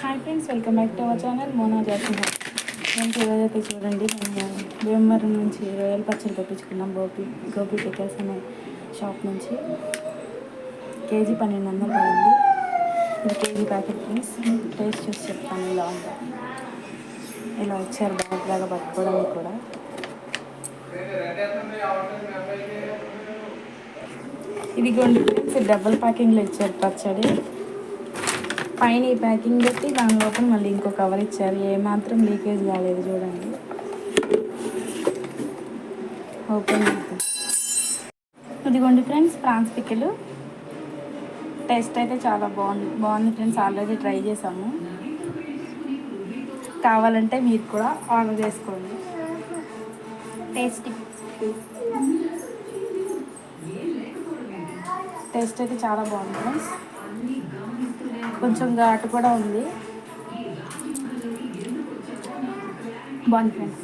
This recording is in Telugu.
Hi friends, welcome back to our channel మోనా జాసింహ. ఫ్రెండ్స్, ఈరోజైతే చూడండి, మేము భీమవరం నుంచి రొయ్యల పచ్చడి తెప్పించుకున్నాం. గోపి పికల్స్ అనే షాప్ నుంచి. కేజీ 1200 పడింది. ఇది కేజీ ప్యాకెట్ ఫ్రెండ్స్. టేస్ట్ చూసి చెప్తాను ఇలా ఉందో. ఇలా వచ్చారు బ్యాగ్ లాగా పట్టుకోవడానికి కూడా. ఇదిగోండి ఫ్రెండ్స్, డబుల్ ప్యాకింగ్లో ఇచ్చారు పచ్చడి. పైన ఈ ప్యాకింగ్ పెట్టి దాని లోపల మళ్ళీ ఇంకో కవర్ ఇచ్చారు. ఏమాత్రం లీకేజ్ కాలేదు చూడండి. ఓపెన్ ఇదిగోండి ఫ్రెండ్స్, ప్రాన్స్ పికిల్. టేస్ట్ అయితే చాలా బాగుంది ఫ్రెండ్స్. ఆల్రెడీ ట్రై చేసాము. కావాలంటే మీరు కూడా ఆర్డర్ చేసుకోండి. టేస్ట్ అయితే చాలా బాగుంది ఫ్రెండ్స్. కొంచెం ఘాటు కూడా ఉంది. బాగుంది ఫ్రెండ్స్.